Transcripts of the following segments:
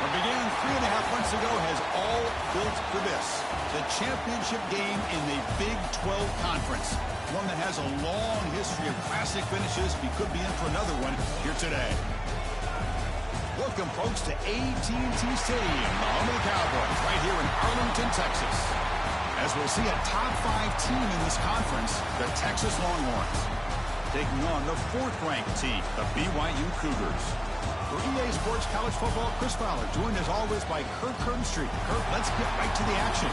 Began 3.5 months ago has all built for this. The championship game in the Big 12 Conference. One that has a long history of classic finishes. We could be in for another one here today. Welcome, folks, to AT&T Stadium, the home of the Cowboys, right here in Arlington, Texas. As we'll see a top 5 team in this conference, the Texas Longhorns, taking on the 4th-ranked team, the BYU Cougars. For EA Sports College Football, Chris Fowler, joined as always by Kirk Herbstreit. Kirk, let's get right to the action.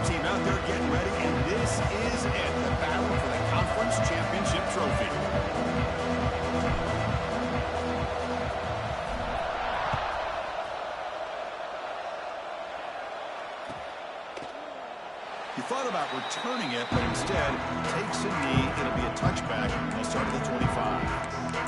Team out there getting ready, and this is it, the battle for the conference championship trophy. He thought about returning it, but instead takes a knee. It'll be a touchback. He'll start at the 25.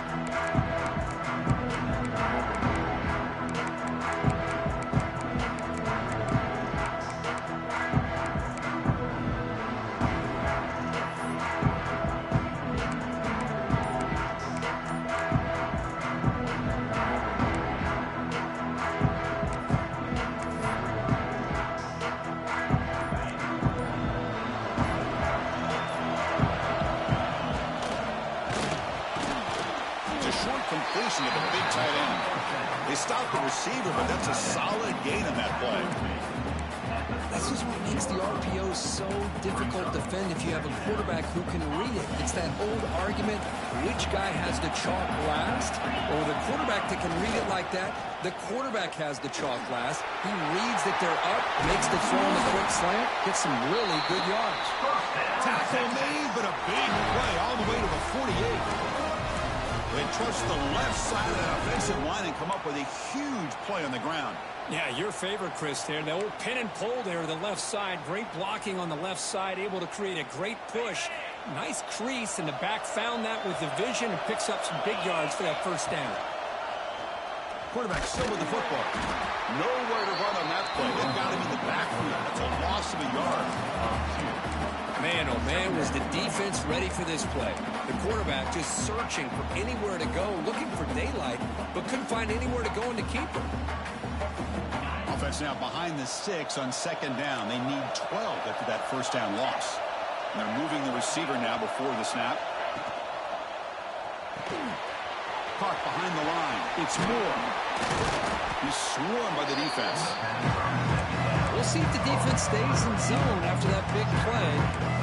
Completion of the big tight end. They stopped the receiver, but that's a solid gain on that play. This is what makes the RPO so difficult to defend if you have a quarterback who can read it. It's that old argument, which guy has the chalk last? Or the quarterback that can read it like that, the quarterback has the chalk last. He reads that they're up, makes the throw on the quick slant, gets some really good yards. Tackle made, but a big play all the way to the 48. They trust the left side of that offensive line and come up with a huge play on the ground. Yeah, your favorite, Chris, there. The old pin and pull there to the left side. Great blocking on the left side, able to create a great push. Nice crease, and the back found that with the vision and picks up some big yards for that first down. Quarterback still with the football. Nowhere to run on that play. They've got him in the backfield. That's a loss of a yard. Man, oh man, was the defense ready for this play. The quarterback just searching for anywhere to go, looking for daylight, but couldn't find anywhere to go in the keeper. Offense now behind the 6 on second down. They need 12 after that first down loss. And they're moving the receiver now before the snap. Caught behind the line. It's Moore. He's swarmed by the defense. We'll see if the defense stays in zone after that big play,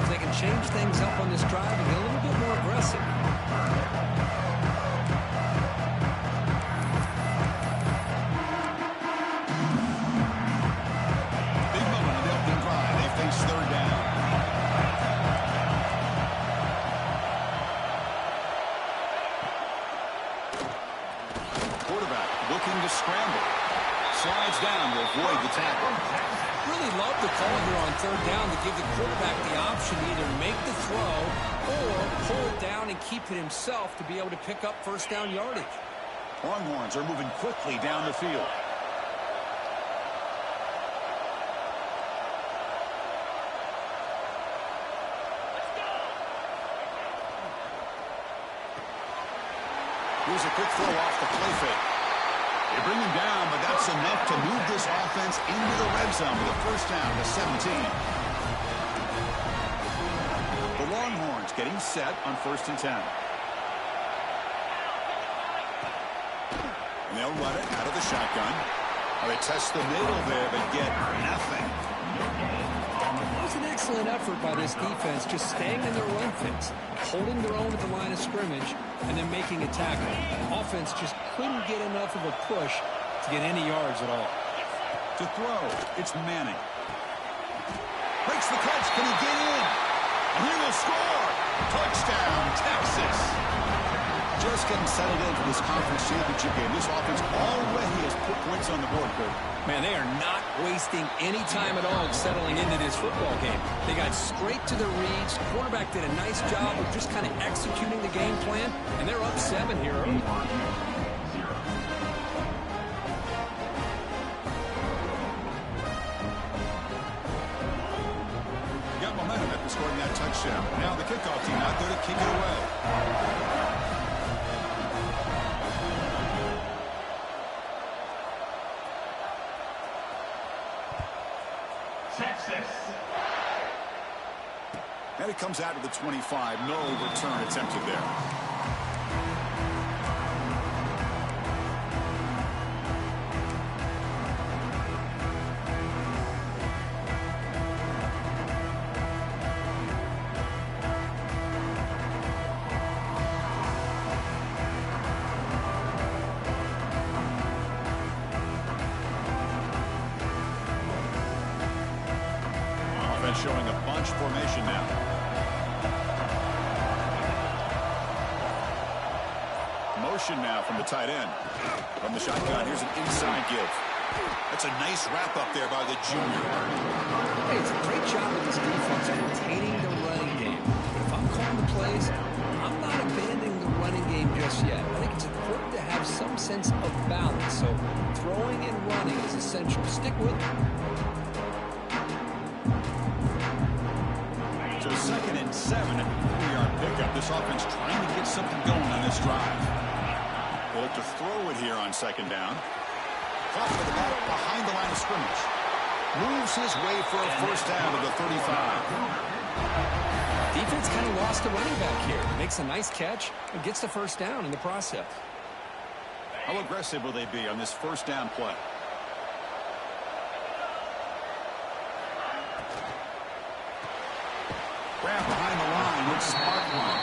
if they can change things up on this drive and get a little bit more aggressive. Big moment on the opening drive. They face third down. Quarterback looking to scramble. Slides down to avoid the tackle. Really love the call here on third down to give the quarterback the option to either make the throw or pull it down and keep it himself to be able to pick up first down yardage. Longhorns are moving quickly down the field. Here's a quick throw off the play fake. They bring him down, but that's enough to move this offense into the red zone with a first down to 17. The Longhorns getting set on 1st and 10. And they'll run it out of the shotgun. They test the middle there, but get nothing. It was an excellent effort by this defense, just staying in their run fix, holding their own at the line of scrimmage, and then making a tackle. Offense just couldn't get enough of a push to get any yards at all. To throw, it's Manning. Breaks the catch. Can he get in? And he will score. Touchdown, Texas. Just getting settled in for this conference championship game. This offense already has put points on the board, Kurt. Man, they are not wasting any time at all settling into this football game. They got straight to the reads. Quarterback did a nice job of just kind of executing the game plan, and they're up 7 here early. Got momentum after scoring that touchdown. Now the kickoff team out there to kick it away. And it comes out to the 25. No return attempted there. Offense showing a bunch formation now. Motion now from the tight end. From the shotgun, here's an inside give. That's a nice wrap up there by the junior. Hey, it's a great job of this defense containing the running game. But if I'm calling the plays, I'm not abandoning the running game just yet. I think it's important to have some sense of balance. So throwing and running is essential. Stick with it. So 2nd and 7, 3-yard pickup. This offense trying to get something going on this drive. They look to throw it here on 2nd down. Caught with the ball behind the line of scrimmage. Moves his way for a first down to the 35. Defense kind of lost the running back here. Makes a nice catch and gets the first down in the process. How aggressive will they be on this first down play? Grab behind the line with Sparkline.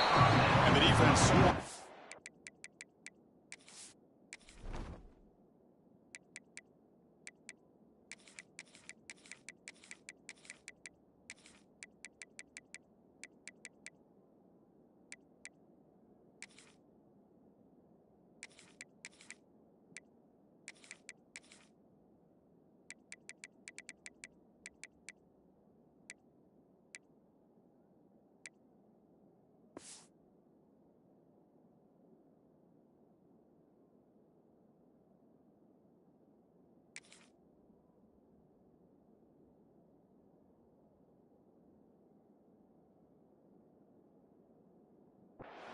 And the defense swarms.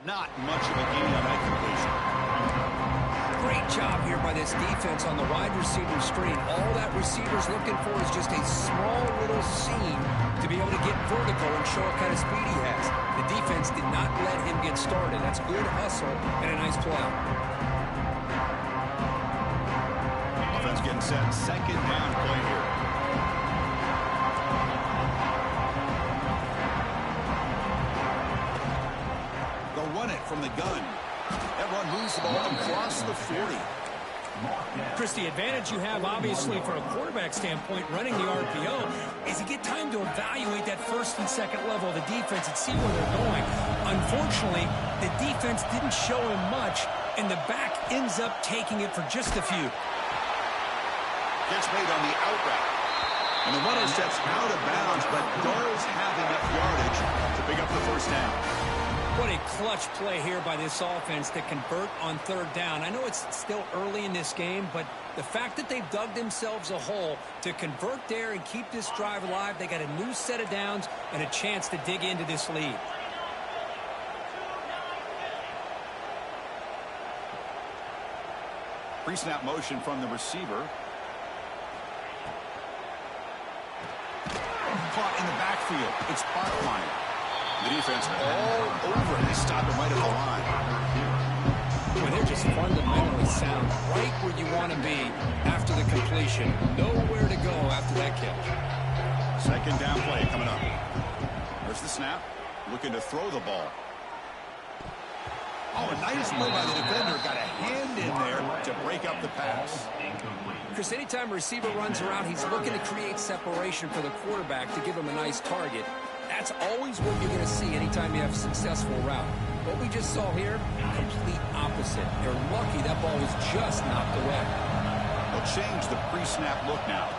Not much of a gain on that completion. Great job here by this defense on the wide receiver screen. All that receiver's looking for is just a small little seam to be able to get vertical and show what kind of speed he has. The defense did not let him get started. That's good hustle and a nice play. Offense set, second down play here. They'll run it from the gun. That run moves the ball across the 40. Chris, the advantage you have, obviously, from a quarterback standpoint, running the RPO, is you get time to evaluate that first and second level of the defense and see where they're going. Unfortunately, the defense didn't show him much, and the back ends up taking it for just a few. Gets made on the out route. And the runner steps out of bounds, but does have enough yardage to pick up the first down. What a clutch play here by this offense to convert on third down. I know it's still early in this game, but the fact that they've dug themselves a hole to convert there and keep this drive alive, they got a new set of downs and a chance to dig into this lead. Pre-snap motion from the receiver. Caught in the backfield. It's Bachmeier. The defense all over it. They stop it right at the line. Well, they're just fundamentally sound, right where you want to be after the completion. Nowhere to go after that catch. Second down play coming up. There's the snap. Looking to throw the ball. Oh, a nice play by the defender. Got a hand in there to break up the pass. Chris, anytime a receiver runs around, he's looking to create separation for the quarterback to give him a nice target. That's always what you're going to see anytime you have a successful route. What we just saw here, complete opposite. They're lucky that ball was just knocked away. They'll change the pre-snap look now.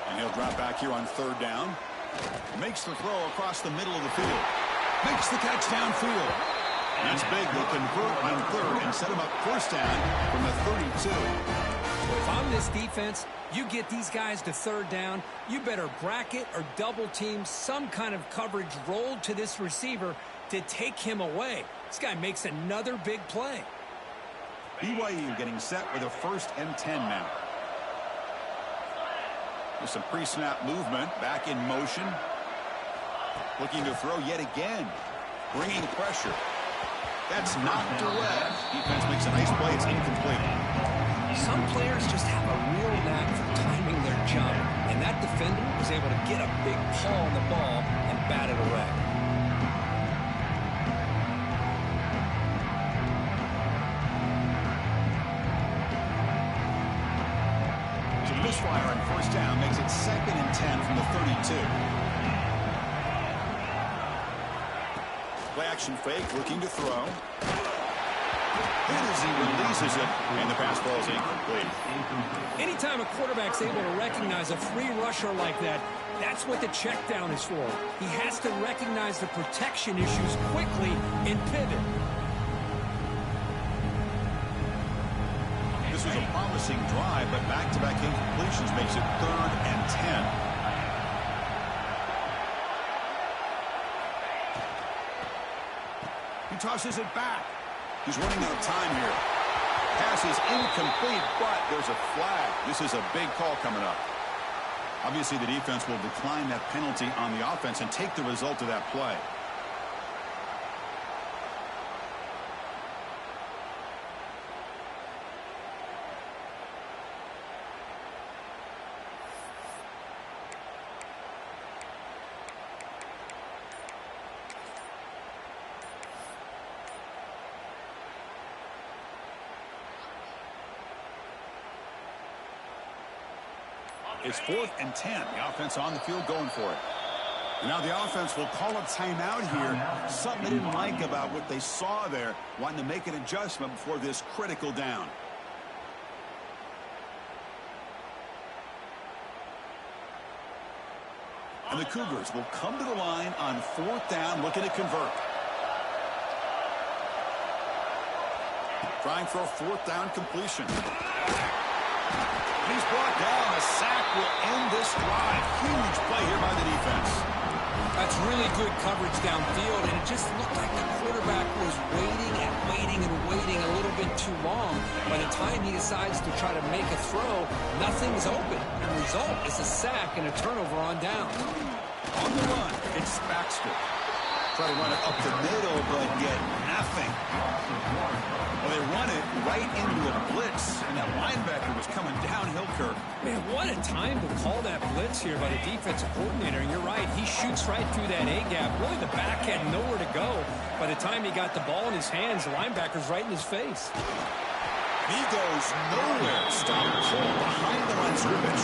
And he'll drop back here on third down. Makes the throw across the middle of the field. Makes the catch downfield. That's big. They'll convert on third and set him up first down from the 32. If I'm this defense, you get these guys to third down, you better bracket or double team some kind of coverage rolled to this receiver to take him away. This guy makes another big play. BYU getting set with a 1st and 10 now. There's some pre-snap movement, back in motion. Looking to throw yet again. Bringing pressure. That's knocked away. Defense makes a nice play. It's incomplete. Some players just have a real knack for timing their jump, and that defender was able to get a big paw on the ball and bat it away. So misfire on first down makes it 2nd and 10 from the 32. Play action fake, looking to throw. Good as he releases it, and the pass ball is incomplete. Anytime a quarterback's able to recognize a free rusher like that, that's what the check down is for. He has to recognize the protection issues quickly and pivot. This was a promising drive, but back-to-back incompletions makes it 3rd and 10. He tosses it back. He's running out of time here. Pass is incomplete, but there's a flag. This is a big call coming up. Obviously, the defense will decline that penalty on the offense and take the result of that play. It's 4th and 10. The offense on the field going for it. And now the offense will call a timeout here. Something they didn't like about what they saw there. Wanting to make an adjustment before this critical down. And the Cougars will come to the line on 4th down, looking to convert. Trying for a 4th down completion. He's brought down. A sack will end this drive. Huge play here by the defense. That's really good coverage downfield, and it just looked like the quarterback was waiting and waiting and waiting a little bit too long. By the time he decides to try to make a throw, nothing's open. The result is a sack and a turnover on down. On the run, it's Baxter. Try to run it up the middle, but get nothing. Well, they run it right right into a blitz, and that linebacker was coming downhill, Kirk. Man, what a time to call that blitz here by the defensive coordinator. And you're right, he shoots right through that A-gap. Really, the back had nowhere to go. By the time he got the ball in his hands, the linebacker's right in his face. He goes nowhere. Stop pull behind the line of scrimmage.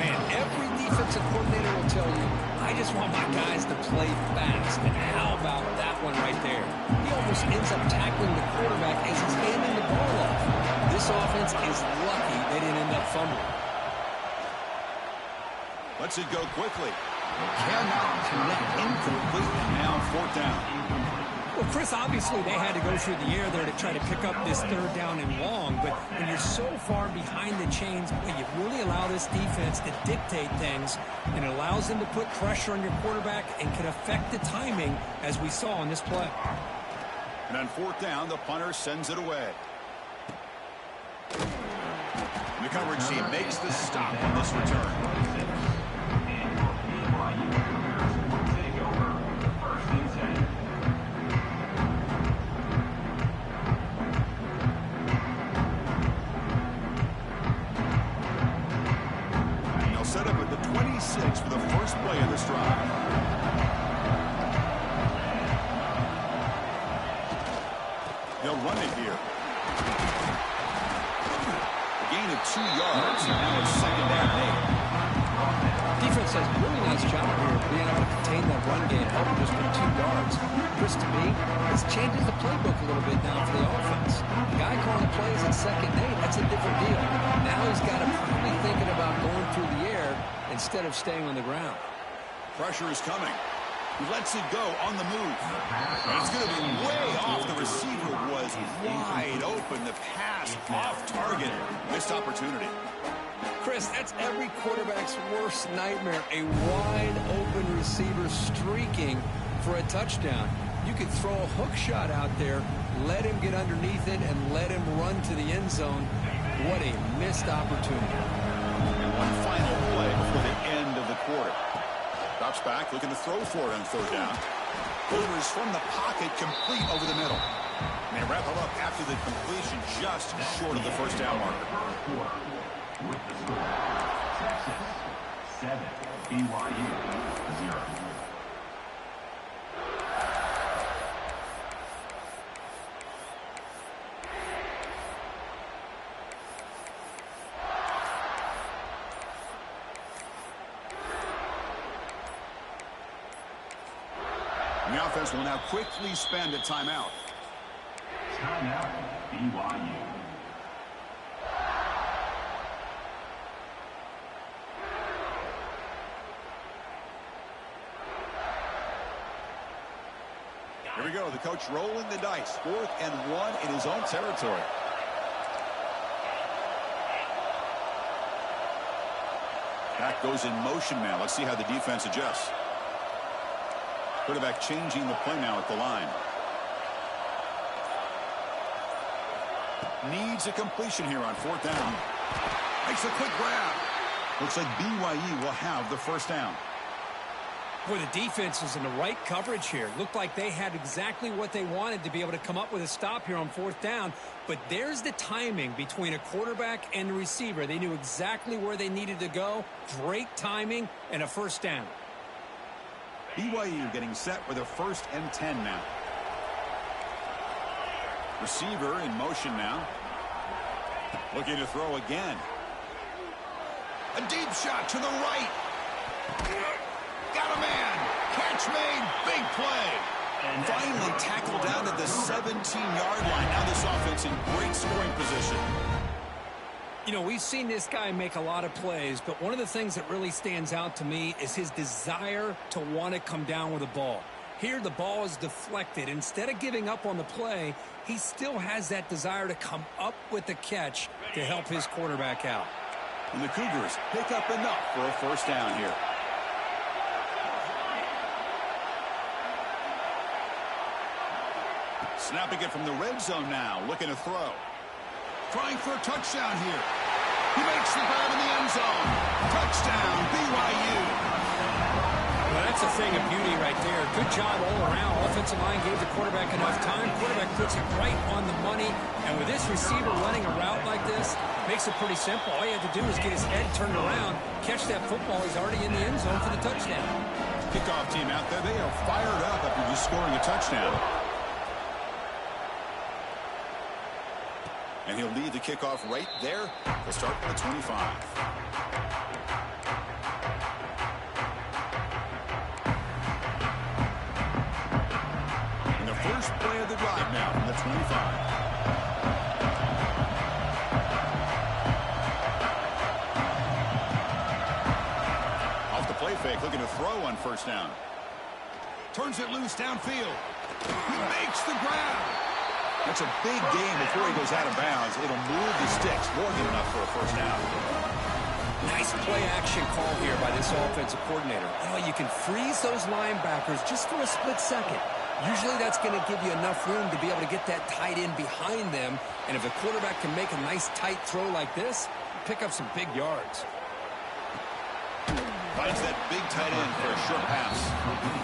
Man, every defensive coordinator will tell you, I just want my guys to play fast. And how about that one right there? He almost ends up tackling the quarterback as he's handing the ball off. This offense is lucky they didn't end up fumbling. Lets it go quickly. Cannot connect, incomplete, and now 4th down. Well, Chris, obviously they had to go through the air there to try to pick up this 3rd down and long, but when you're so far behind the chains, you really allow this defense to dictate things, and it allows them to put pressure on your quarterback and can affect the timing, as we saw on this play. And on 4th down, the punter sends it away. The coverage team makes the stop on this return. Set up at the 26 for the first play of this drive. They'll run it here. A gain of 2 yards, and now it's 2nd down and 8. Defense does a really nice job here of being able to contain that run game, helping just with 2 yards. Chris, to me, this changes the playbook a little bit now for the offense. The guy calling the plays at 2nd and 8, that's a different deal. Now he's got to probably thinking about going through the air instead of staying on the ground. Pressure is coming. He lets it go on the move. And it's going to be way off. The receiver was wide open. The pass off target. Missed opportunity. Chris, that's every quarterback's worst nightmare. A wide open receiver streaking for a touchdown. You could throw a hook shot out there, let him get underneath it, and let him run to the end zone. What a missed opportunity. And one final play before the end of the quarter. Drops back, looking to throw for it on 3rd down. Delivers from the pocket, complete over the middle. And they wrap it up after the completion, just short of the 1st down marker. With the score, Texas 7, BYU 0. And the offense will now quickly spend a timeout. Timeout, BYU. Here we go. The coach rolling the dice. 4th and 1 in his own territory. Back goes in motion now. Let's see how the defense adjusts. Quarterback changing the play now at the line. Needs a completion here on 4th down. Makes a quick grab. Looks like BYU will have the 1st down. Boy, the defense is in the right coverage here. Looked like they had exactly what they wanted to be able to come up with a stop here on 4th down. But there's the timing between a quarterback and the receiver. They knew exactly where they needed to go. Great timing and a 1st down. BYU getting set with a 1st and 10 now. Receiver in motion now. Looking to throw again. A deep shot to the right. Got a man. Catch made. Big play. And finally tackled down at the 17-yard line. Now this offense in great scoring position. You know, we've seen this guy make a lot of plays, but one of the things that really stands out to me is his desire to want to come down with the ball. Here, the ball is deflected. Instead of giving up on the play, he still has that desire to come up with the catch to help his quarterback out. And the Cougars pick up enough for a 1st down here. Snapping it from the red zone now, looking to throw. Trying for a touchdown here. He makes the grab in the end zone. Touchdown, BYU. Well, that's a thing of beauty right there. Good job all around. Offensive line gave the quarterback enough time. Quarterback puts it right on the money. And with this receiver running a route like this, makes it pretty simple. All you have to do is get his head turned around, catch that football. He's already in the end zone for the touchdown. Kickoff team out there, they are fired up after just scoring a touchdown. And he'll lead the kickoff right there. They'll start from the 25. And the first play of the drive now from the 25. Off the play fake, looking to throw on first down. Turns it loose downfield. He makes the grab. That's a big game before he goes out of bounds. It'll move the sticks more than enough for a first down. Nice play action call here by this offensive coordinator. You can freeze those linebackers just for a split second. Usually that's going to give you enough room to be able to get that tight end behind them. And if a quarterback can make a nice tight throw like this, pick up some big yards. Finds that big tight end for a short pass.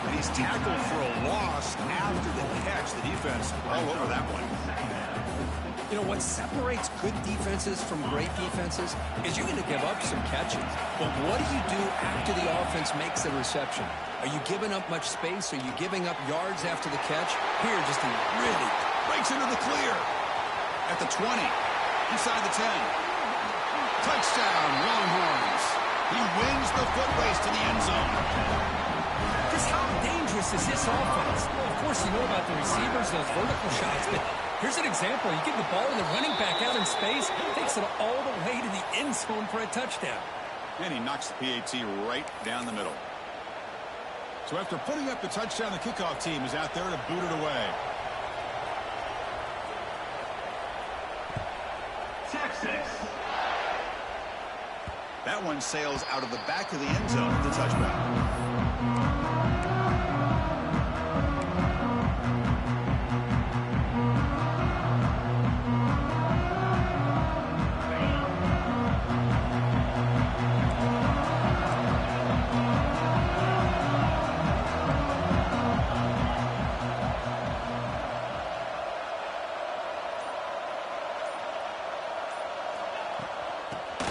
And he's tackled for a loss after the catch. The defense all over that one. What separates good defenses from great defenses is you're going to give up some catches. But what do you do after the offense makes a reception? Are you giving up much space? Are you giving up yards after the catch? Here, just a really breaks into the clear. At the 20. Inside the 10. Touchdown, Longhorns. He wins the foot race to the end zone. Just how dangerous is this offense? Well, of course, you know about the receivers, those vertical shots, but here's an example. You get the ball and the running back out in space, takes it all the way to the end zone for a touchdown. And he knocks the PAT right down the middle. So after putting up the touchdown, the kickoff team is out there to boot it away. Texas. That one sails out of the back of the end zone at the touchback.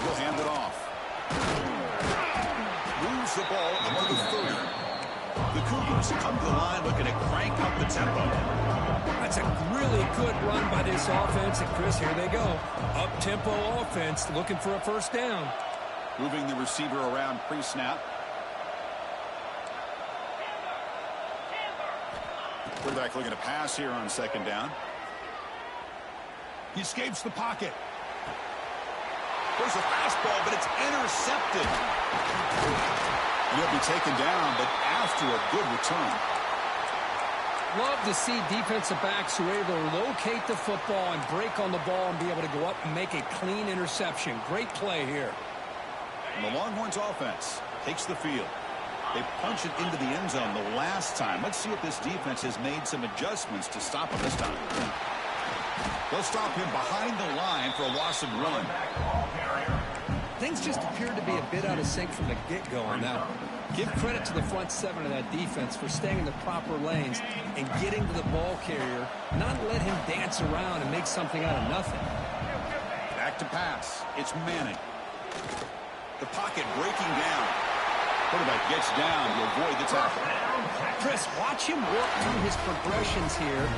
He'll hand it off. Moves the ball into the 30. The Cougars come to the line looking to crank up the tempo. That's a really good run by this offense. And, Chris, here they go. Up-tempo offense looking for a first down. Moving the receiver around pre-snap. Quarterback looking to pass here on second down. He escapes the pocket. There's a fastball, but it's intercepted. And he'll be taken down, but after a good return. Love to see defensive backs who are able to locate the football and break on the ball and be able to go up and make a clean interception. Great play here. And the Longhorns offense takes the field. They punch it into the end zone the last time. Let's see if this defense has made some adjustments to stop him this time. They'll stop him behind the line for a loss of 1. Things just appear to be a bit out of sync from the get-go on that one. Give credit to the front seven of that defense for staying in the proper lanes and getting to the ball carrier, not let him dance around and make something out of nothing. Back to pass. It's Manning. The pocket breaking down. Quarterback gets down to avoid the tackle. Chris, watch him work through his progressions here.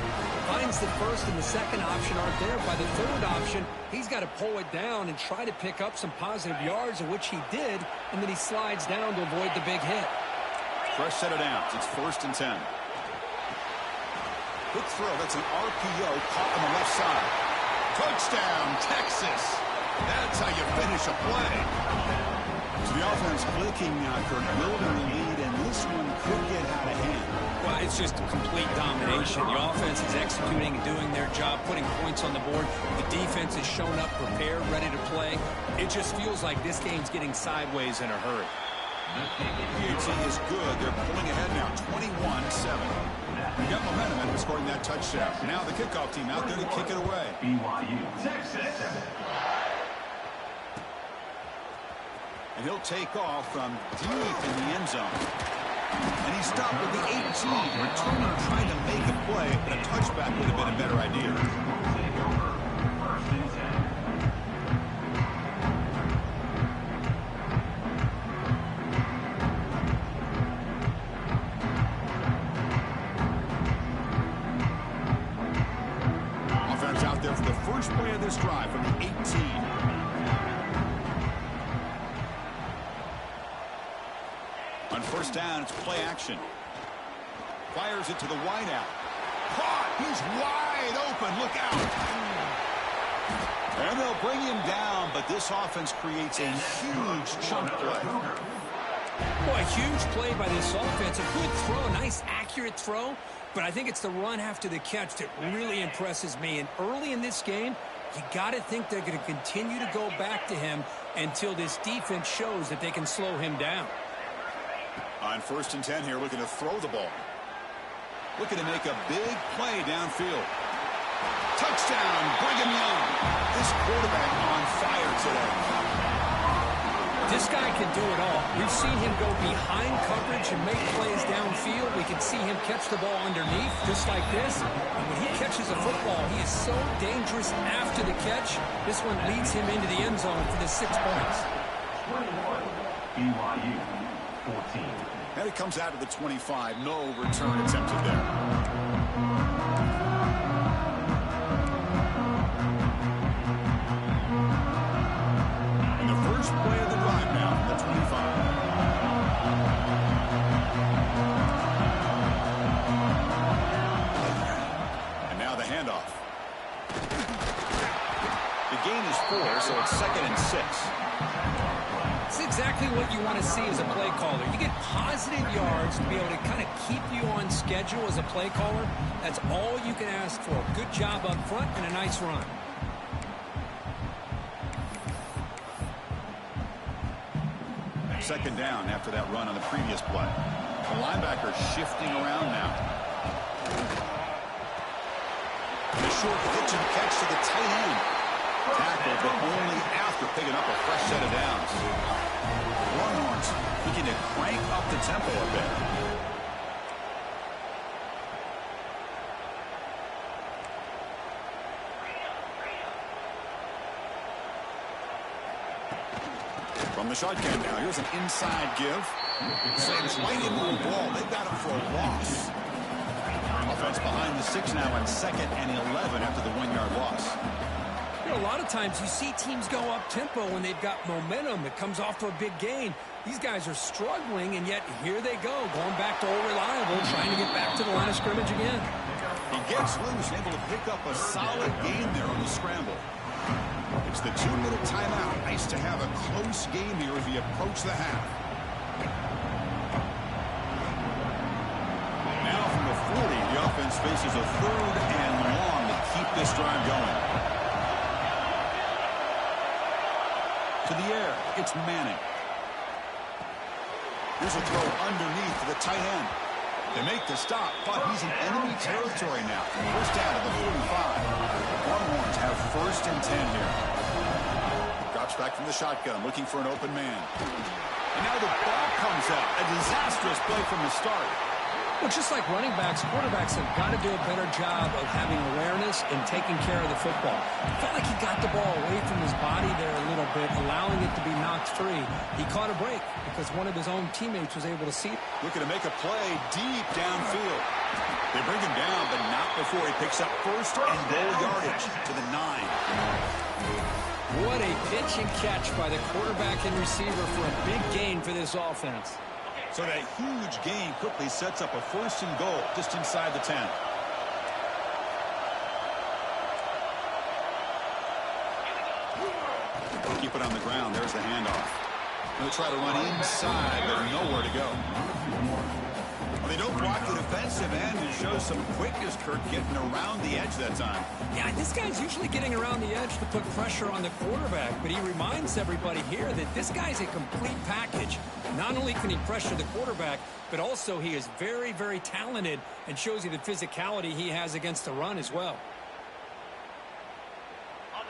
Finds the first and the second option aren't there. By the third option, he's got to pull it down and try to pick up some positive yards, of which he did, and then he slides down to avoid the big hit. Fresh set of downs. It's 1st and 10. Quick throw. That's an RPO caught on the left side. Touchdown, Texas. That's how you finish a play. So the offense clicking after building the lead, and this one could get out of hand. Well, it's just complete domination. The offense is executing and doing their job, putting points on the board. The defense has shown up, prepared, ready to play. It just feels like this game's getting sideways in a hurry. PAT is good. They're pulling ahead now, 21-7. You got momentum after scoring that touchdown. Now the kickoff team out there to kick it away. BYU, Texas. And he'll take off from deep in the end zone. And he stopped with the 18. Returner trying to make a play, but a touchback would have been a better idea. Take over. First and 10. Offense out there for the first play of this drive from the 18. On first down, it's play action. Fires it to the wideout. Caught! He's wide open. Look out! And they'll bring him down, but this offense creates a huge chunk play. Boy, a huge play by this offense. A good throw, a nice accurate throw. But I think it's the run after the catch that really impresses me. And early in this game, you got to think they're going to continue to go back to him until this defense shows that they can slow him down. On first and 10 here, looking to throw the ball. Looking to make a big play downfield. Touchdown, Brigham Young. This quarterback on fire today. This guy can do it all. We've seen him go behind coverage and make plays downfield. We can see him catch the ball underneath, just like this. And when he catches a football, he is so dangerous after the catch. This one leads him into the end zone for the 6 points. 21. BYU 14. And it comes out of the 25. No return attempted there. And the first play of the drive now from the 25. And now the handoff. The gain is 4, so it's 2nd and 6. It's exactly what you want to see as a play caller. You get positive yards to be able to kind of keep you on schedule as a play caller. That's all you can ask for. Good job up front and a nice run. Second down after that run on the previous play. The linebacker shifting around now. And a short pitch and catch to the tight end. Tackle, but only after picking up a fresh set of downs. Longhorns looking to crank up the tempo a bit. From the shotgun now, here's an inside give. Saints might get the ball. They've got him for a loss. Offense behind the 6 now on 2nd and 11 after the 1-yard loss. You know, a lot of times you see teams go up-tempo when they've got momentum. It comes off for a big gain. These guys are struggling, and yet here they go, going back to old reliable, trying to get back to the line of scrimmage again. He gets loose, able to pick up a solid gain there on the scramble. It's the 2-minute timeout. Nice to have a close game here as we approach the half. Now from the 40, the offense faces a 3rd and long to keep this drive going. To the air, it's Manning. Here's a throw underneath to the tight end. They make the stop, but he's in enemy territory now. First down to the 45. Longhorns have first and 10 here. Drops back from the shotgun, looking for an open man. And now the ball comes out. A disastrous play from the start. Well, just like running backs, quarterbacks have got to do a better job of having awareness and taking care of the football. It felt like he got the ball away from his body there a little bit, allowing it to be knocked free. He caught a break because one of his own teammates was able to see it. Looking to make a play deep downfield. They bring him down, but not before he picks up first and goal yardage to the 9. What a pitch and catch by the quarterback and receiver for a big gain for this offense. So that huge gain quickly sets up a first and goal just inside the 10. Keep it on the ground. There's the handoff. They'll try to run inside, but nowhere to go. Well, they don't block the defensive end and show some quickness, Kurt, getting around the edge that time. Yeah, this guy's usually getting around the edge to put pressure on the quarterback, but he reminds everybody here that this guy's a complete package. Not only can he pressure the quarterback, but also he is very, very talented and shows you the physicality he has against the run as well.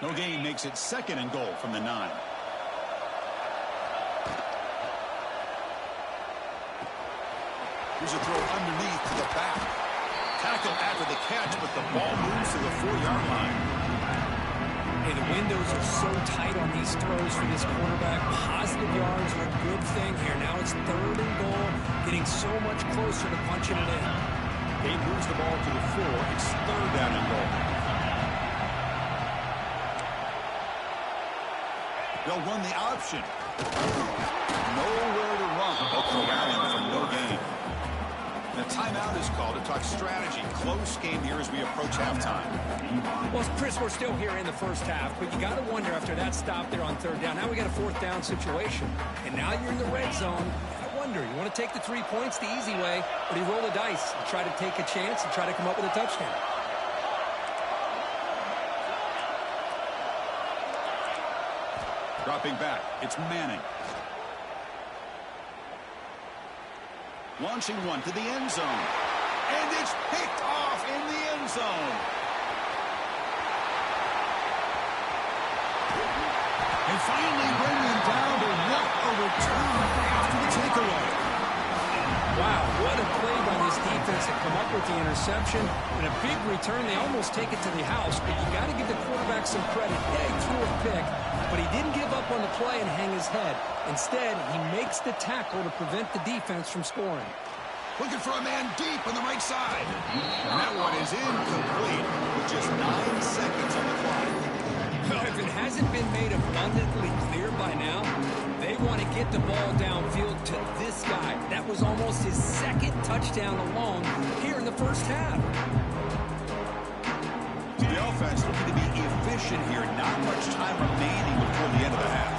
No gain makes it 2nd and goal from the 9. Here's a throw underneath to the back. Tackle after the catch, but the ball moves to the 4-yard line. Hey, the windows are so tight on these throws for this quarterback. Positive yards are a good thing here. Now it's 3rd and goal, getting so much closer to punching it in. He moves the ball to the 4. It's 3rd down and goal. They'll run the option. Nowhere to run, but corralling for no gain. And a timeout is called to talk strategy. Close game here as we approach halftime. Well, Chris, we're still here in the first half, but you got to wonder after that stop there on 3rd down. Now we got a 4th down situation, and now you're in the red zone. I wonder, you want to take the 3 points the easy way, or do you roll the dice and try to take a chance and try to come up with a touchdown? Dropping back, it's Manning. Launching one to the end zone. And it's picked off in the end zone. And finally bring him down to what a return after the takeaway. Wow, what a play by this defense to come up with the interception. And a big return, they almost take it to the house, but you got to give the quarterback some credit. Yeah, he threw a pick, but he didn't give up on the play and hang his head. Instead, he makes the tackle to prevent the defense from scoring. Looking for a man deep on the right side. And that one is incomplete with just 9 seconds on the clock. Well, if it hasn't been made abundantly clear by now, they want to get the ball downfield to this guy. That was almost his 2nd touchdown alone here in the first half. The offense looking to be efficient here. Not much time remaining before the end of the half.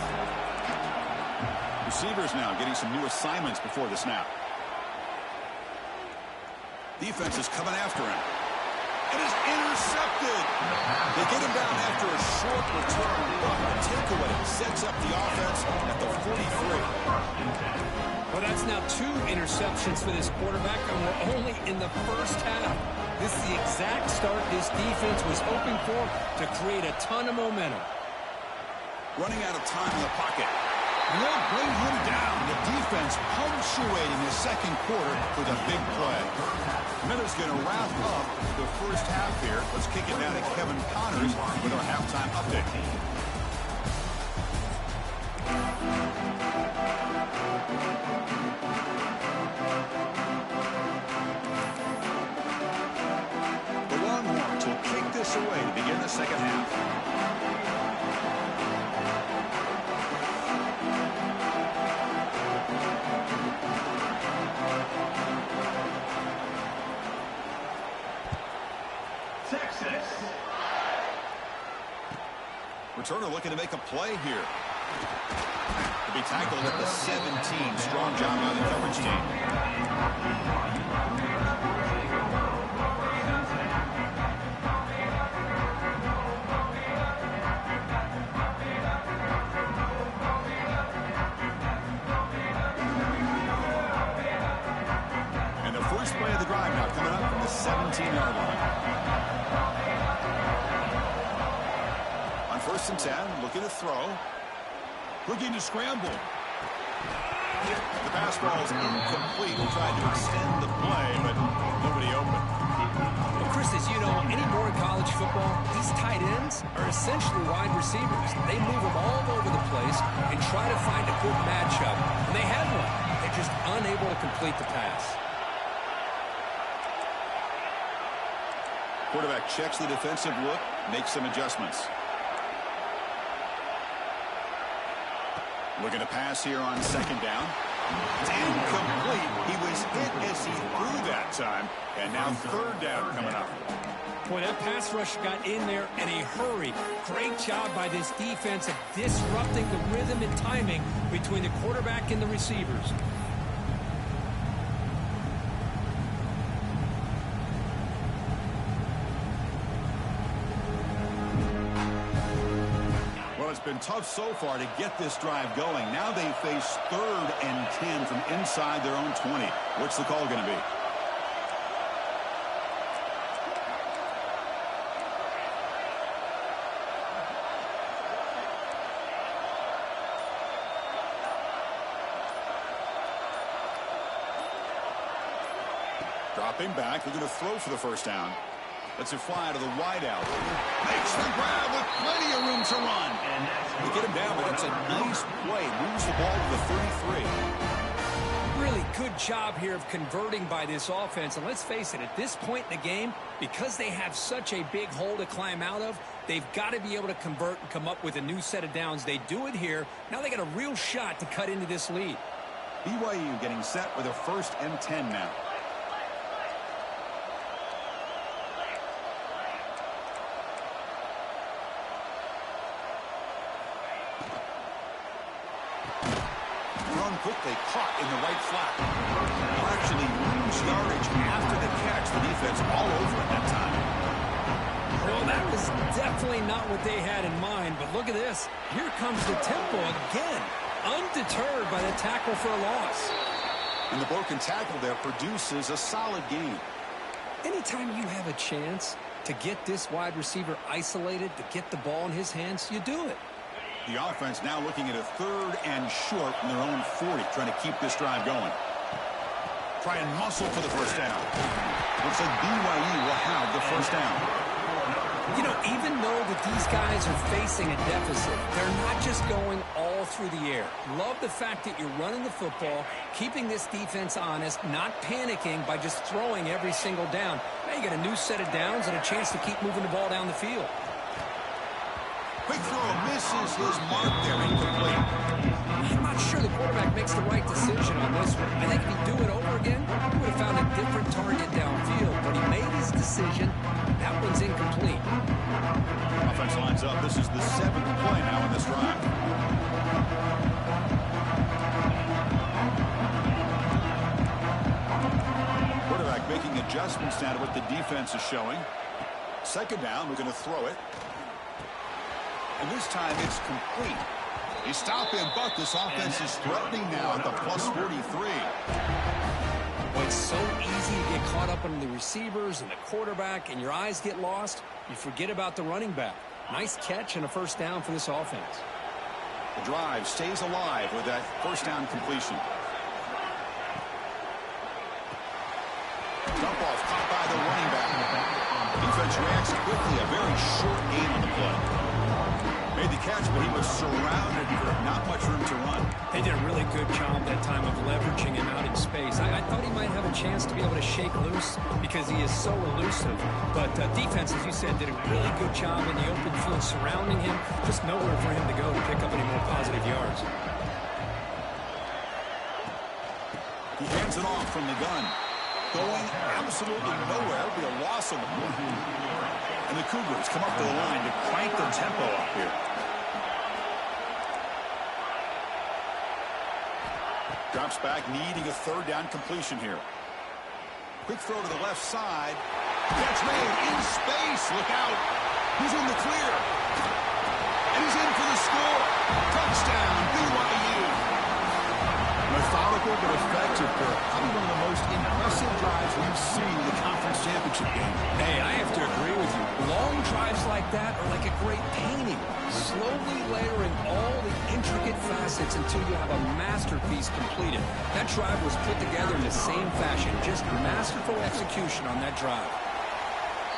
Receivers now getting some new assignments before the snap. Defense is coming after him. It is intercepted. They get him down after a short return, but the takeaway sets up the offense at the 43. Well, that's now 2 interceptions for this quarterback, and we're only in the first half. This is the exact start this defense was hoping for to create a ton of momentum. Running out of time in the pocket. And they'll bring him down. The defense punctuating the 2nd quarter with a big play. Miller's going to wrap up the first half here. Let's kick it down to Kevin Connors with our halftime update. The Longhorns will kick this away to begin the second half. Returner looking to make a play here. To be tackled at the 17. Strong job by the coverage team. And the first play of the drive now coming up from the 17-yard line. 1st and 10, looking to throw. Looking to scramble. The pass ball is incomplete. He tried to extend the play, but nobody open. Well, Chris, as you know, anymore in college football, these tight ends are essentially wide receivers. They move them all over the place and try to find a good matchup. And they had one. They're just unable to complete the pass. Quarterback checks the defensive look, makes some adjustments. Looking to pass here on 2nd down. It's incomplete. He was hit as he threw that time. And now 3rd down coming up. Boy, that pass rush got in there in a hurry. Great job by this defense of disrupting the rhythm and timing between the quarterback and the receivers. It's been tough so far to get this drive going. Now they face 3rd and 10 from inside their own 20. What's the call going to be? Dropping back, they're going to throw for the first down. Lets it fly to the wideout. Makes the grab with plenty of room to run. They get him down, but that's a nice play. Moves the ball to the 33. Really good job here of converting by this offense. And let's face it, at this point in the game, because they have such a big hole to climb out of, they've got to be able to convert and come up with a new set of downs. They do it here. Now they got a real shot to cut into this lead. BYU getting set with a 1st and 10 now. Run quickly, caught in the right flat. Will actually lose yardage after the catch. The defense all over it that time. Well, that was definitely not what they had in mind, but look at this. Here comes the tempo again, undeterred by the tackle for a loss. And the broken tackle there produces a solid gain. Anytime you have a chance to get this wide receiver isolated, to get the ball in his hands, you do it. The offense now looking at a 3rd and short from their own 40, trying to keep this drive going. Try and muscle for the first down. Looks like BYU will have the first down. You know, even though that these guys are facing a deficit, they're not just going all through the air. Love the fact that you're running the football, keeping this defense honest, not panicking by just throwing every single down. Now you got a new set of downs and a chance to keep moving the ball down the field. Quick throw misses his mark there, incomplete. I'm not sure the quarterback makes the right decision on this one. I think if he'd do it over again, he would have found a different target downfield, but he made his decision. That one's incomplete. Offense lines up. This is the 7th play now in this drive. Quarterback making adjustments now to what the defense is showing. 2nd down, we're going to throw it. And this time it's complete. They stop him, but this offense is threatening now at the plus 43. Well, it's so easy to get caught up on the receivers and the quarterback, and your eyes get lost. You forget about the running back. Nice catch and a first down for this offense. The drive stays alive with that first down completion. Dump off caught by the running back. Defense reacts quickly. A very short gain on the play. Made the catch, but he was surrounded for not much room to run. They did a really good job that time of leveraging him out in space. I thought he might have a chance to be able to shake loose because he is so elusive. But defense, as you said, did a really good job in the open field surrounding him. Just nowhere for him to go to pick up any more positive yards. He hands it off from the gun. Going absolutely nowhere. It'll be a loss on the play. And the Cougars come up to the line to crank the tempo up here. Drops back, needing a 3rd down completion here. Quick throw to the left side. Catch made in space. Look out. He's in the clear. And he's in for the score. Touchdown, BYU. Methodical but effective. Probably one of the most impressive drives we've seen in the conference championship game. Hey, I have to agree with you. Long drives like that are like a great painting. Slowly layering all the intricate facets until you have a masterpiece completed. That drive was put together in the same fashion. Just masterful execution on that drive.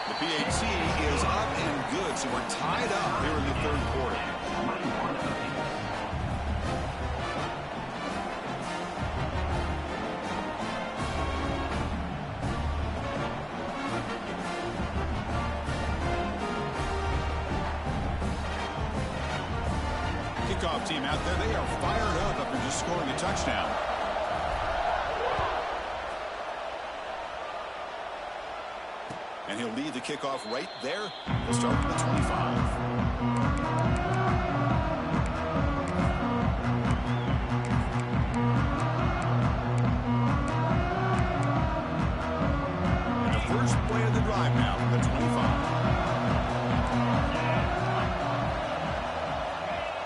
The PAT is up and good, so we're tied up here in the 3rd quarter. Kickoff team out there, they are fired up after just scoring a touchdown. And he'll lead the kickoff right there. He'll start from the 25. And the first play of the drive now from the 25.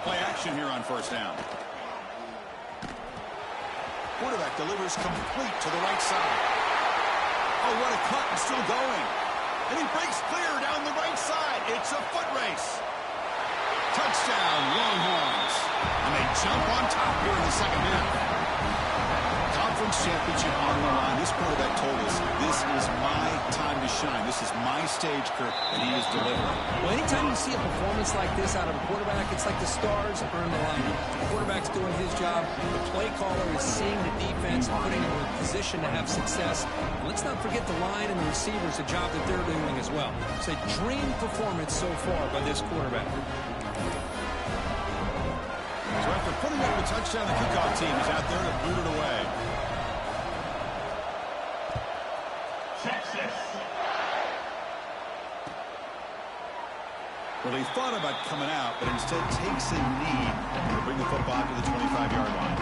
Play action here on first down. Quarterback delivers complete to the right side. Oh, what a cut, and still going. And he breaks clear down the right side. It's a foot race. Touchdown, Longhorns. And they jump on top here in the 2nd half. conference championship on the line. This quarterback told us, this is my time to shine. This is my stage, Kirk, and he is delivering. Well, anytime you see a performance like this out of a quarterback, it's like the stars are in the line. The quarterback's doing his job. The play caller is seeing the defense and putting them in a position to have success. And let's not forget the line and the receivers, the job that they're doing as well. It's a dream performance so far by this quarterback. So after putting up a touchdown, the kickoff team is out there to boot it away. Texas. Well, he thought about coming out, but instead takes a knee to bring the football to the 25-yard line.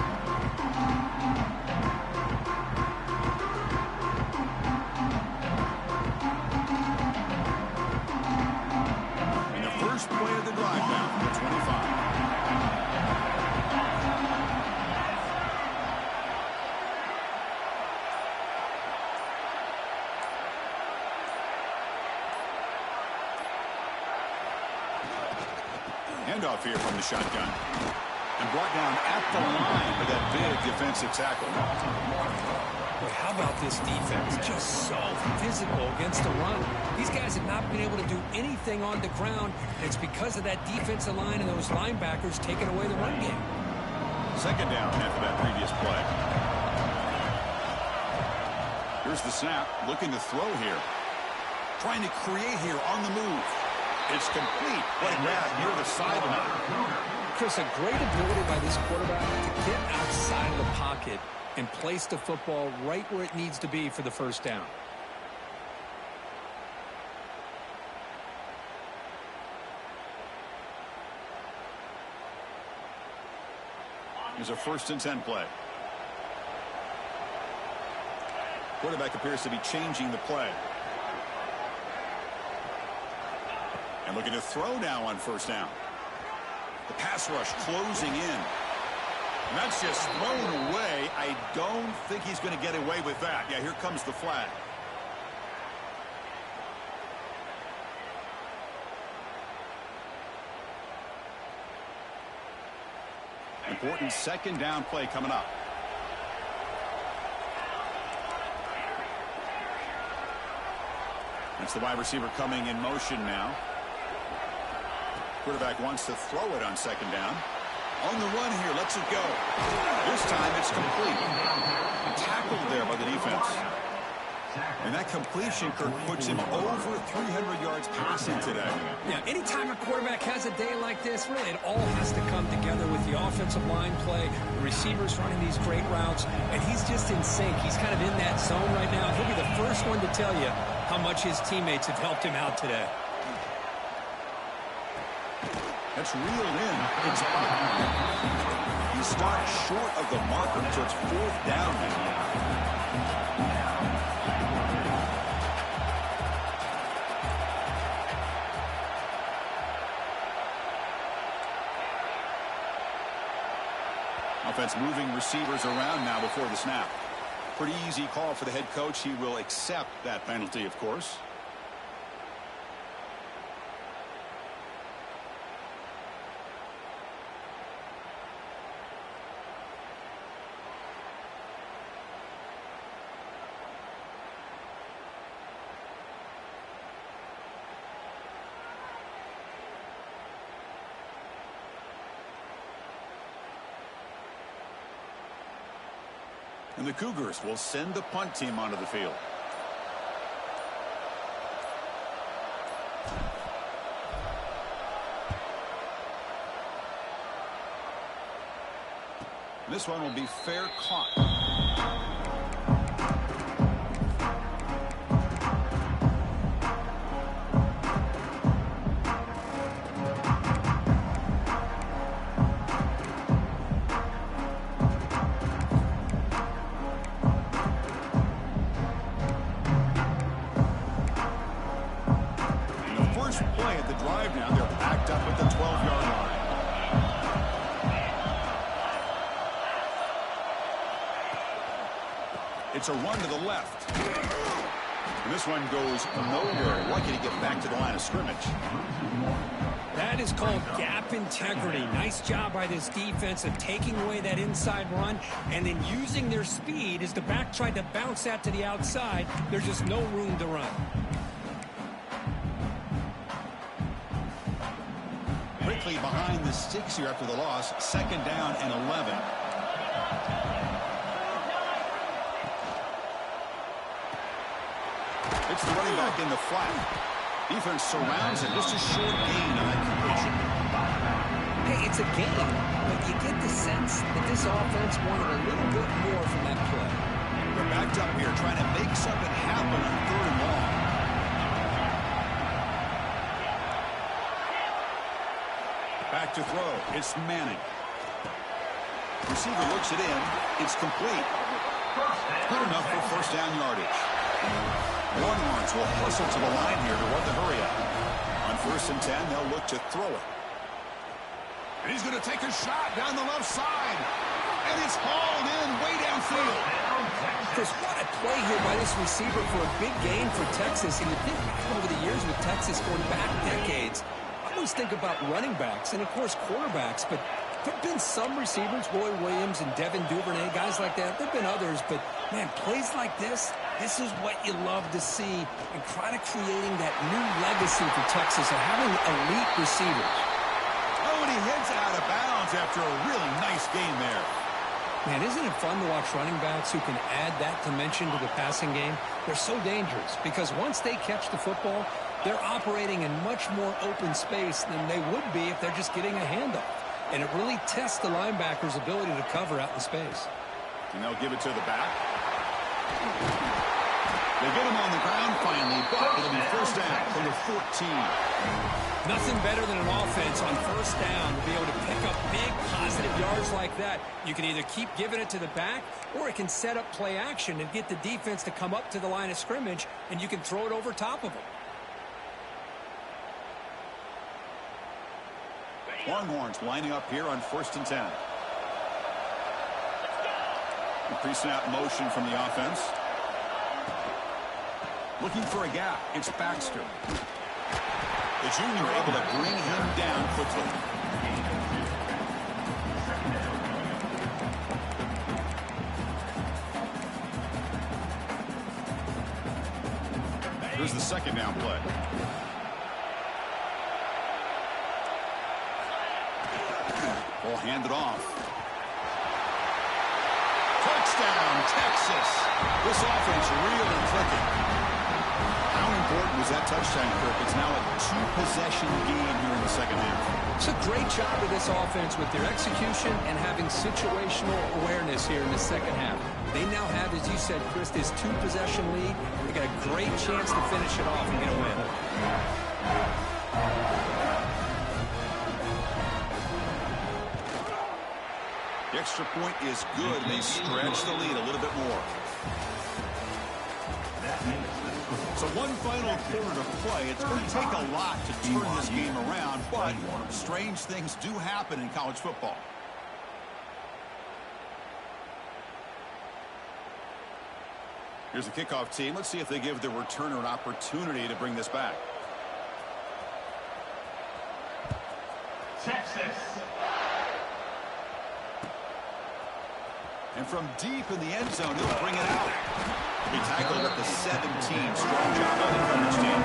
And the first play of the drive now from the 25. Handoff here from the shotgun. And brought down at the line with that big defensive tackle. Boy, how about this defense? Just so physical against the run. These guys have not been able to do anything on the ground. And it's because of that defensive line and those linebackers taking away the run game. Second down after that previous play. Here's the snap. Looking to throw here. Trying to create here on the move. It's complete. What a grab near the sideline. Chris, a great ability by this quarterback to get outside of the pocket and place the football right where it needs to be for the first down. Here's a 1st and 10 play. Quarterback appears to be changing the play. And looking to throw now on 1st down. The pass rush closing in. And that's just thrown away. I don't think he's going to get away with that. Yeah, here comes the flag. Important 2nd down play coming up. That's the wide receiver coming in motion now. Quarterback wants to throw it on 2nd down. On the run here, lets it go. This time it's complete. Tackled there by the defense. And that completion, Kirk, puts him over 300 yards passing today. Yeah, anytime a quarterback has a day like this, really it all has to come together with the offensive line play, the receivers running these great routes, and he's just in sync. He's kind of in that zone right now. He'll be the first one to tell you how much his teammates have helped him out today. That's reeled in. It's up. He stopped short of the marker, so it's 4th down now. Offense moving receivers around now before the snap. Pretty easy call for the head coach. He will accept that penalty, of course. And the Cougars will send the punt team onto the field. This one will be fair caught. Play at the drive now. They're backed up at the 12-yard line. It's a run to the left. And this one goes nowhere. Lucky to get back to the line of scrimmage. That is called gap integrity. Nice job by this defense of taking away that inside run and then using their speed as the back tried to bounce that to the outside. There's just no room to run. Quickly behind the sticks here after the loss. 2nd down and 11. It's the running back in the flat. Defense surrounds it. Just a short gain on that completion. Hey, it's a game, but you get the sense that this offense wanted a little bit more from that play. They're backed up here trying to make something happen on 3rd and long. Back to throw. It's Manning. Receiver looks it in. It's complete. Good enough for 1st down yardage. Longhorns will hustle to the line here to run the hurry up. On 1st and 10, they'll look to throw it. And he's going to take a shot down the left side. And it's hauled in way downfield. Chris, what a play here by this receiver for a big gain for Texas. And you think back over the years with Texas going back decades, I always think about running backs and, of course, quarterbacks. But there have been some receivers, Roy Williams and Devin Duvernay, guys like that. There have been others. But, man, plays like this is what you love to see and kind of creating that new legacy for Texas of having elite receivers. Oh, and he heads out of bounds after a really nice game there. Man, isn't it fun to watch running backs who can add that dimension to the passing game? They're so dangerous because once they catch the football, they're operating in much more open space than they would be if they're just getting a handoff. And it really tests the linebacker's ability to cover out in space. And they'll give it to the back. They get him on the ground finally, but it'll be 1st down from the 14. Nothing better than an offense on 1st down to be able to pick up big positive yards like that. You can either keep giving it to the back, or it can set up play action and get the defense to come up to the line of scrimmage, and you can throw it over top of them. Longhorns lining up here on 1st and 10. Pre-snap motion from the offense. Looking for a gap. It's Baxter. The junior able to bring him down quickly. Here's the 2nd down play. Ball handed off. Touchdown, Texas. This offense real and clicking. How important was that touchdown, Kirk? It's now a 2-possession game here in the 2nd half. It's a great job of this offense with their execution and having situational awareness here in the 2nd half. They now have, as you said, Chris, this 2-possession lead. They got a great chance to finish it off and get a win. The extra point is good, and they stretch the lead a little bit more. So one final quarter to play. It's going to take a lot to turn this game around, but strange things do happen in college football. Here's the kickoff team. Let's see if they give the returner an opportunity to bring this back. Texas. And from deep in the end zone, he'll bring it out. He tackled at the 17. Strong job by the coverage team.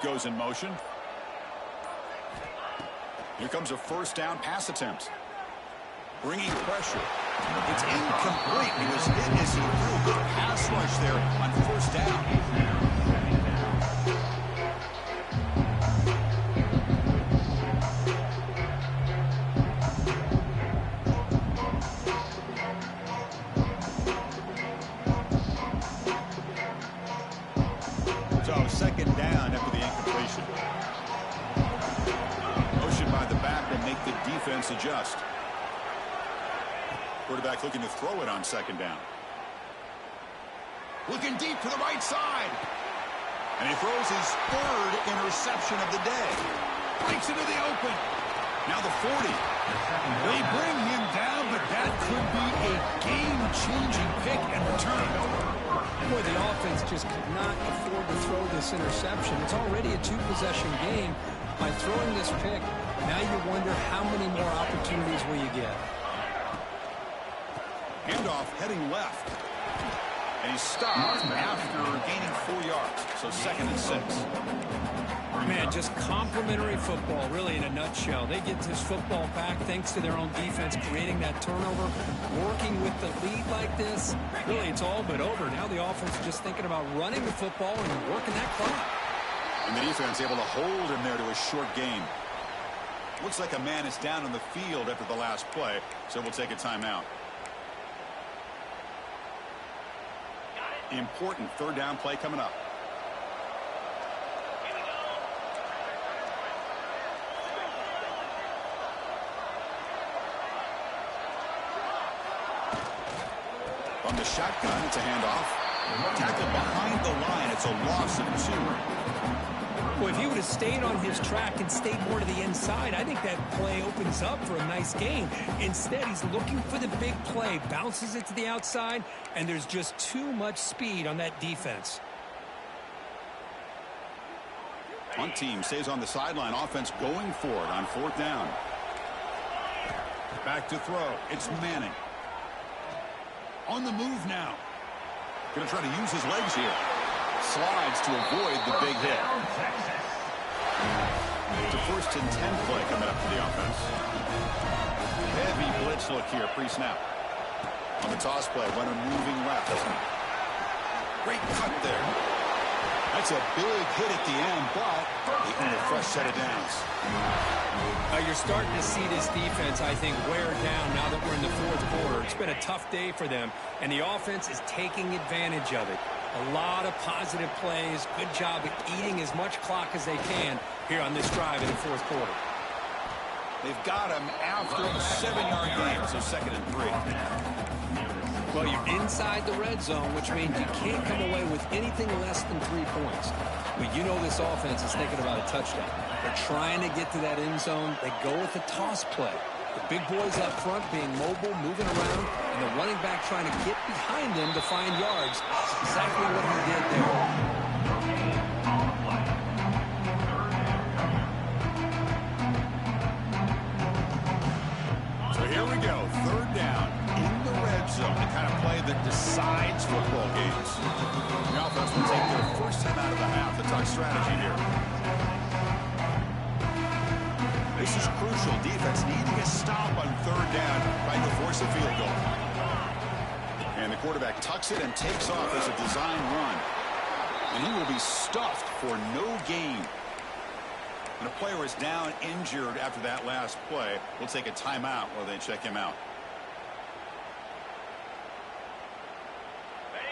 Goes in motion. Here comes a 1st down pass attempt. Bringing pressure. It's incomplete. He was hit as he threw a good pass rush there on 1st down. So second down after the incompletion. Motion by the back will make the defense adjust. Quarterback looking to throw it on second down. Looking deep to the right side. And he throws his third interception of the day. Breaks into the open. Now the 40. They bring him down, but that could be a game-changing pick and return. Boy, the offense just could not afford to throw this interception. It's already a two-possession game. By throwing this pick, now you wonder how many more opportunities will you get. Handoff heading left. And he stopped after gaining 4 yards. So 2nd and 6. Man, just complimentary football, really, in a nutshell. They get this football back thanks to their own defense, creating that turnover, working with the lead like this. Really, it's all but over. Now the offense is just thinking about running the football and working that clock. And the defense able to hold him there to a short gain. Looks like a man is down on the field after the last play, so we'll take a timeout. Important 3rd down play coming up. From the shotgun, it's a handoff. Tackled behind the line. It's a loss of 2. Well, if he would have stayed on his track and stayed more to the inside, I think that play opens up for a nice gain. Instead, he's looking for the big play, bounces it to the outside, and there's just too much speed on that defense. Punt team stays on the sideline. Offense going for it on 4th down. Back to throw. It's Manning. On the move now. Going to try to use his legs here. Slides to avoid the big hit. It's a 1st and 10 play coming up for the offense. Heavy blitz look here pre-snap. On the toss play, runner moving left. Great cut there. That's a big hit at the end, but he got a fresh set of downs. You're starting to see this defense, I think, wear down now that we're in the 4th quarter. It's been a tough day for them, and the offense is taking advantage of it. A lot of positive plays. Good job at eating as much clock as they can here on this drive in the 4th quarter. They've got him after a 7-yard gain, so 2nd and 3. Well, you're inside the red zone, which means you can't come away with anything less than 3 points. But you know this offense is thinking about a touchdown. They're trying to get to that end zone. They go with the toss play. The big boys up front being mobile, moving around, and the running back trying to get behind them to find yards. That's exactly what he did there. So here we go. 3rd down in the red zone. The kind of play that decides football games. The offense will take their first time out of the half. The talk strategy here. This is crucial. Defense needing a stop on 3rd down, trying to force a field goal. And the quarterback tucks it and takes off as a design run. And he will be stuffed for no gain. And a player is down injured after that last play. We'll take a timeout while they check him out.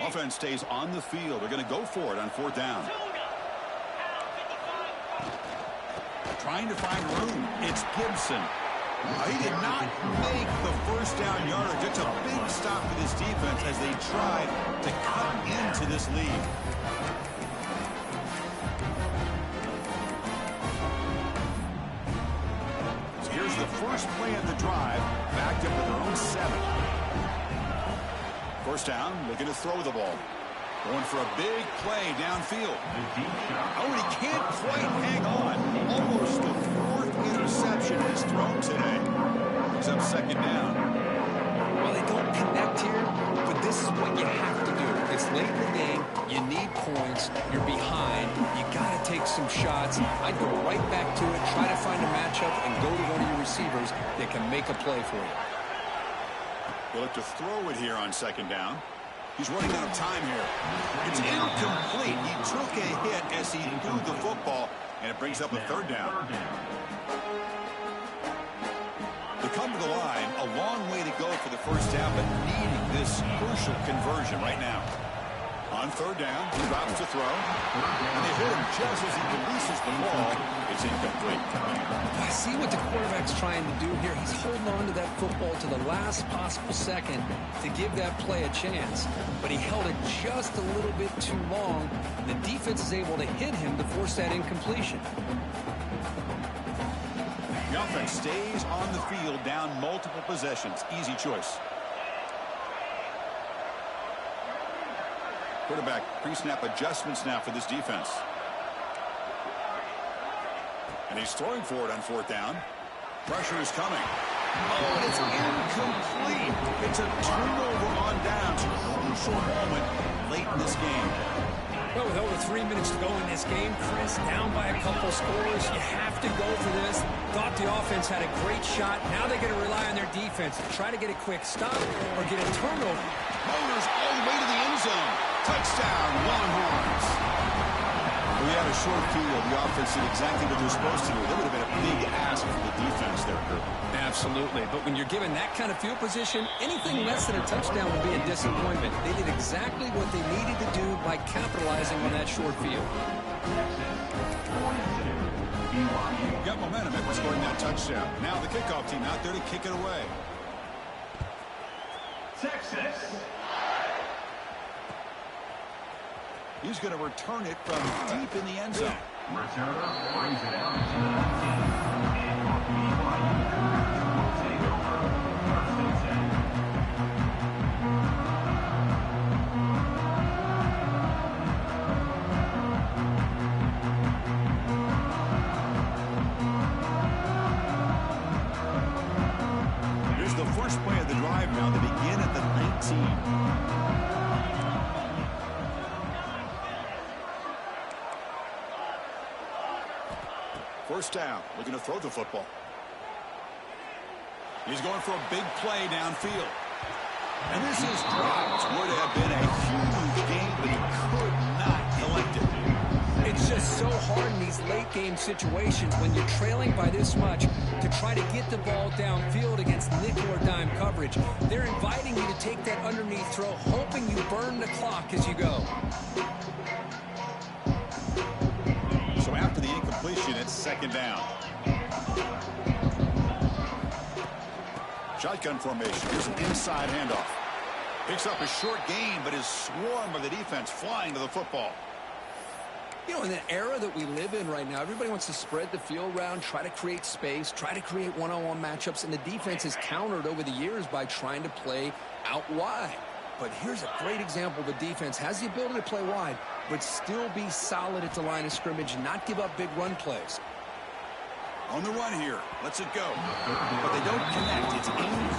Offense stays on the field. They're going to go for it on 4th down. Trying to find room. It's Gibson. He did not make the 1st down yardage. It's a big stop for this defense as they try to cut into this lead. So here's the first play of the drive, backed up to their own 7. 1st down, looking to throw the ball. Going for a big play downfield. Oh, he can't quite hang on. Almost the 4th interception he's thrown today. He's up 2nd down. Well, they don't connect here, but this is what you have to do. It's late in the game. You need points. You're behind. You got to take some shots. I'd go right back to it, try to find a matchup, and go to one of your receivers that can make a play for you. They'll look to throw it here on 2nd down. He's running out of time here. It's incomplete. He took a hit as he threw the football, and it brings up a 3rd down. They come to the line, a long way to go for the 1st down, but needing this crucial conversion right now. On third down, he drops to throw. And they hit him just as he releases the ball. It's incomplete. I see what the quarterback's trying to do here. He's holding on to that football to the last possible second to give that play a chance. But he held it just a little bit too long. The defense is able to hit him to force that incompletion. The offense stays on the field down multiple possessions. Easy choice. Quarterback pre-snap adjustments now for this defense. And he's throwing for it on fourth down. Pressure is coming. Oh, and it's incomplete. It's a turnover on downs. Crucial moment late in this game. Well, with over 3 minutes to go in this game, Chris, down by a couple scores, you have to go for this. Thought the offense had a great shot. Now they're going to rely on their defense to try to get a quick stop or get a turnover. Motors all the way to the end zone. Touchdown, Longhorns. We had a short field. The offense did exactly what they're supposed to do. That would have been a big ask for the defense there, Kirk. Absolutely. But when you're given that kind of field position, anything less than a touchdown would be a disappointment. They did exactly what they needed to do by capitalizing on that short field. Got momentum after scoring that touchdown. Now the kickoff team out there to kick it away. Texas. He's going to return it from deep in the end zone. Returner brings it out to the 19. And BYU Cougars will take over first and 10. Here's the first play of the drive now. They begin at the 19. First down, looking to throw the football. He's going for a big play downfield. And this is dropped. Would have been a huge game, but he could not collect it. It's just so hard in these late game situations when you're trailing by this much to try to get the ball downfield against nickel or dime coverage. They're inviting you to take that underneath throw, hoping you burn the clock as you go. So after the incompletion, it's second down. Shotgun formation. Here's an inside handoff. Picks up a short gain, but is swarmed by the defense flying to the football. You know, in the era that we live in right now, everybody wants to spread the field around, try to create space, try to create one-on-one matchups, and the defense has countered over the years by trying to play out wide. But here's a great example. The defense has the ability to play wide, but still be solid at the line of scrimmage, not give up big run plays. On the run here. Lets it go. But they don't connect. It's incomplete.